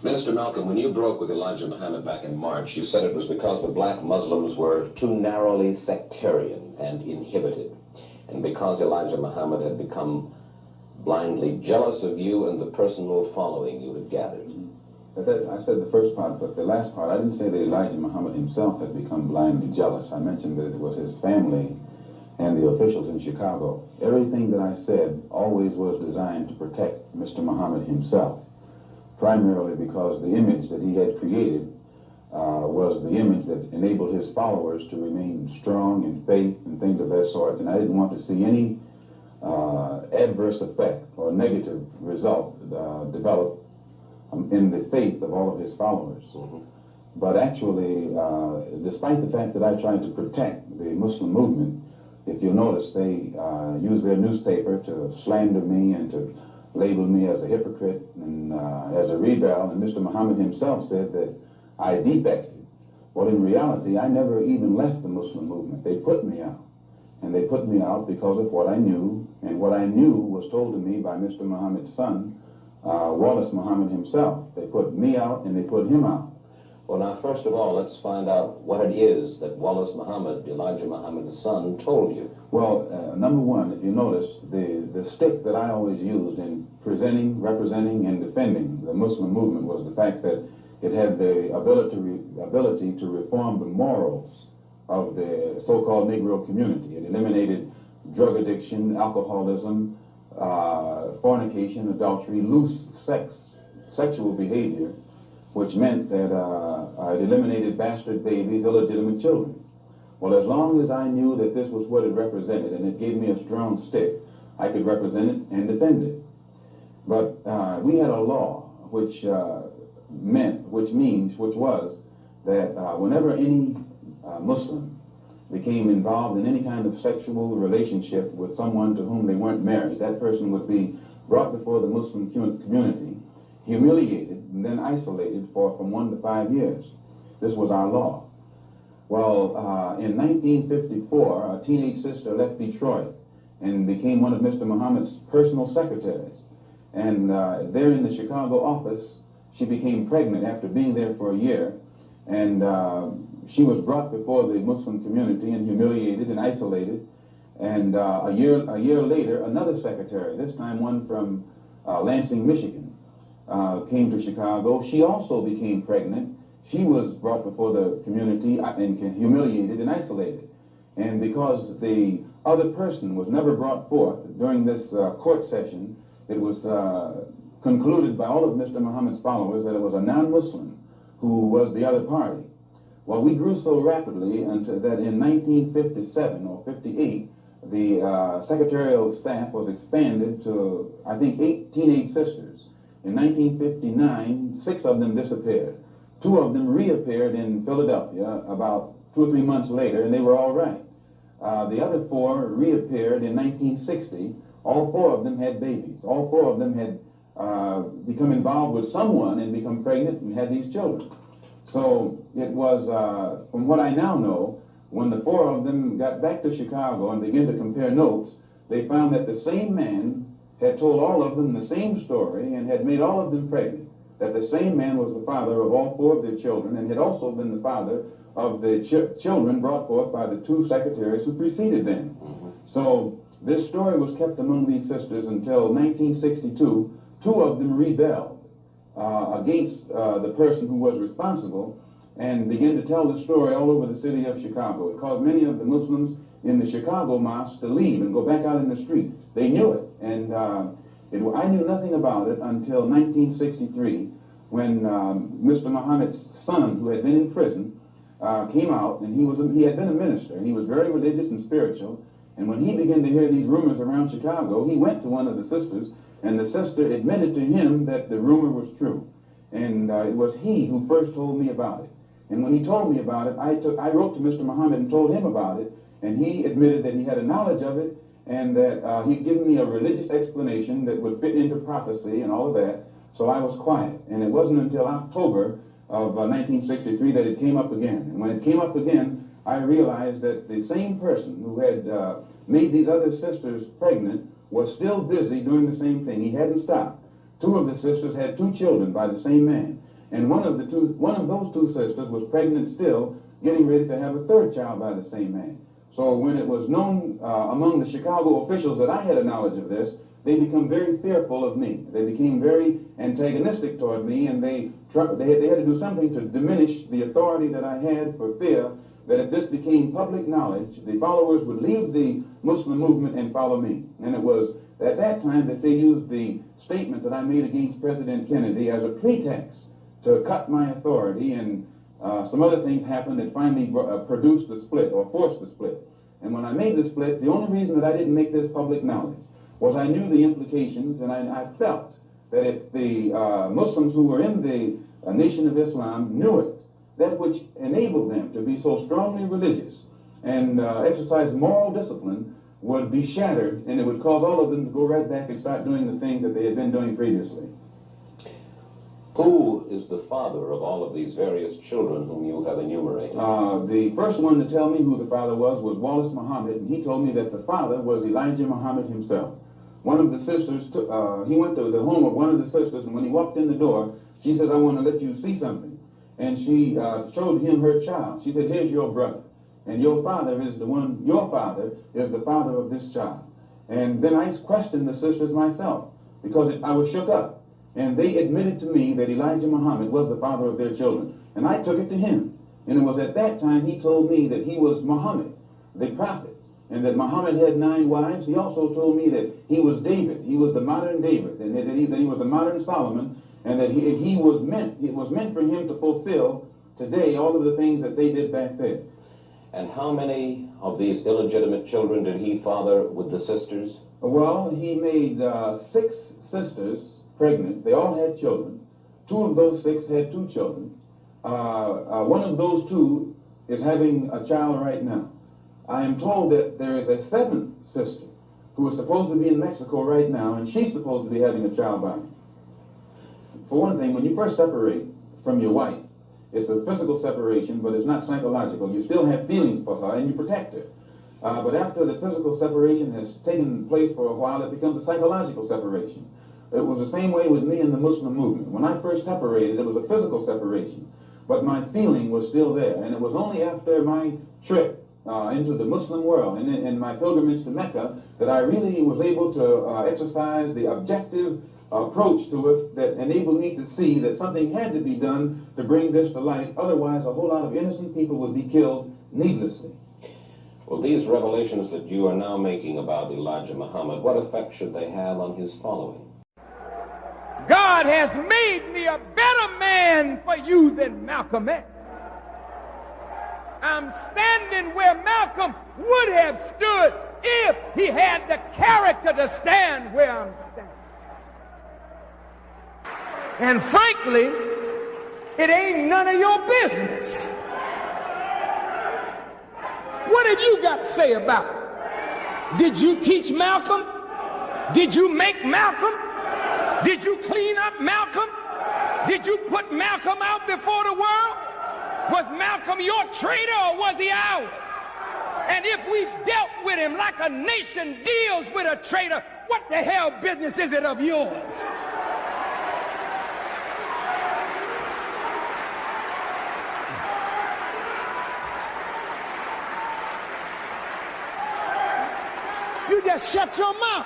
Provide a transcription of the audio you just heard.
Minister Malcolm, when you broke with Elijah Muhammad back in March, you said it was because the black Muslims were too narrowly sectarian and inhibited, and because Elijah Muhammad had become blindly jealous of you and the personal following you had gathered. I said the first part, but the last part, I didn't say that Elijah Muhammad himself had become blindly jealous. I mentioned that it was his family and the officials in Chicago. Everything that I said always was designed to protect Mr. Muhammad himself, primarily because the image that he had created was the image that enabled his followers to remain strong in faith and things of that sort, and I didn't want to see any adverse effect or negative result develop in the faith of all of his followers. But actually, despite the fact that I tried to protect the Muslim movement, if you notice, they use their newspaper to slander me and to label me as a hypocrite and as a rebel, and Mr. Muhammad himself said that I defected. Well, in reality, I never even left the Muslim movement. They put me out. And they put me out because of what I knew, and what I knew was told to me by Mr. Muhammad's son, Wallace Muhammad himself. They put me out and they put him out. Well, now, first of all, let's find out what it is that Wallace Muhammad, Elijah Muhammad's son, told you. Well, number one, if you notice, the stick that I always used in presenting, representing, and defending the Muslim movement was the fact that it had the ability to reform the morals of the so-called Negro community. It eliminated drug addiction, alcoholism, fornication, adultery, loose sexual behavior, which meant that it eliminated bastard babies, illegitimate children. Well, as long as I knew that this was what it represented and it gave me a strong stick, I could represent it and defend it. But we had a law which was that whenever any Muslim became involved in any kind of sexual relationship with someone to whom they weren't married, that person would be brought before the Muslim community, humiliated, and then isolated for from 1 to 5 years. This was our law. Well, in 1954, a teenage sister left Detroit and became one of Mr. Muhammad's personal secretaries. And there in the Chicago office, she became pregnant after being there for a year. And she was brought before the Muslim community and humiliated and isolated. And a year later, another secretary, this time one from Lansing, Michigan, came to Chicago. She also became pregnant. She was brought before the community and humiliated and isolated. And because the other person was never brought forth during this court session, it was concluded by all of Mr. Muhammad's followers that it was a non-Muslim who was the other party. Well, we grew so rapidly until that in 1957 or 58, the secretarial staff was expanded to, I think, 8 teenage sisters. In 1959, 6 of them disappeared. 2 of them reappeared in Philadelphia about 2 or 3 months later, and they were all right. The other 4 reappeared in 1960. All 4 of them had babies. All 4 of them had become involved with someone and become pregnant and had these children. So it was, from what I now know, when the 4 of them got back to Chicago and began to compare notes, they found that the same man had told all of them the same story and had made all of them pregnant, that the same man was the father of all 4 of their children and had also been the father of the children brought forth by the 2 secretaries who preceded them. So this story was kept among these sisters until 1962. 2 of them rebelled against the person who was responsible and began to tell the story all over the city of Chicago. It caused many of the Muslims in the Chicago mosques to leave and go back out in the street. They knew it, and I knew nothing about it until 1963 when Mr. Muhammad's son, who had been in prison, came out, and he had been a minister. He was very religious and spiritual, and when he began to hear these rumors around Chicago, he went to one of the sisters, and the sister admitted to him that the rumor was true. And it was he who first told me about it. And when he told me about it, I wrote to Mr. Muhammad and told him about it, and he admitted that he had a knowledge of it, and that he'd given me a religious explanation that would fit into prophecy and all of that. So I was quiet. And it wasn't until October of 1963 that it came up again. And when it came up again, I realized that the same person who had made these other sisters pregnant was still busy doing the same thing. He hadn't stopped. 2 of the sisters had 2 children by the same man. And one of those two sisters was pregnant still, getting ready to have a third child by the same man. So when it was known among the Chicago officials that I had a knowledge of this, they became very fearful of me. They became very antagonistic toward me, and they had to do something to diminish the authority that I had, for fear that if this became public knowledge, the followers would leave the Muslim movement and follow me. And it was at that time that they used the statement that I made against President Kennedy as a pretext to cut my authority, and some other things happened that finally produced the split, or forced the split. And when I made the split, the only reason that I didn't make this public knowledge was I knew the implications, and I felt that if the Muslims who were in the Nation of Islam knew it, that which enabled them to be so strongly religious and exercise moral discipline would be shattered, and it would cause all of them to go right back and start doing the things that they had been doing previously. Who is the father of all of these various children whom you have enumerated? The first one to tell me who the father was Wallace Muhammad, and he told me that the father was Elijah Muhammad himself. One of the sisters, he went to the home of one of the sisters, and when he walked in the door, she said, "I want to let you see something." And she showed him her child. She said, "Here's your brother, and your father is the father of this child." And then I questioned the sisters myself, because I was shook up. And they admitted to me that Elijah Muhammad was the father of their children. And I took it to him. And it was at that time he told me that he was Muhammad, the prophet, and that Muhammad had 9 wives. He also told me that he was David. He was the modern David, and that he was the modern Solomon, and that it was meant for him to fulfill today all of the things that they did back then. And how many of these illegitimate children did he father with the sisters? Well, he made 6 sisters pregnant. They all had children. 2 of those 6 had 2 children. One of those 2 is having a child right now. I am told that there is a 7th sister who is supposed to be in Mexico right now, and she's supposed to be having a child by him. For one thing, when you first separate from your wife, it's a physical separation, but it's not psychological. You still have feelings for her, and you protect her. But after the physical separation has taken place for a while, it becomes a psychological separation. It was the same way with me in the Muslim movement. When I first separated, it was a physical separation, but my feeling was still there. And it was only after my trip into the Muslim world and my pilgrimage to Mecca that I really was able to exercise the objective approach to it that enabled me to see that something had to be done to bring this to light. Otherwise, a whole lot of innocent people would be killed needlessly. Well, these revelations that you are now making about Elijah Muhammad, what effect should they have on his following? God has made me a better man for you than Malcolm X. I'm standing where Malcolm would have stood if he had the character to stand where I'm standing. And frankly, it ain't none of your business. What have you got to say about it? Did you teach Malcolm? Did you make Malcolm? Did you clean up Malcolm? Did you put Malcolm out before the world? Was Malcolm your traitor or was he ours? And if we dealt with him like a nation deals with a traitor, what the hell business is it of yours? You just shut your mouth.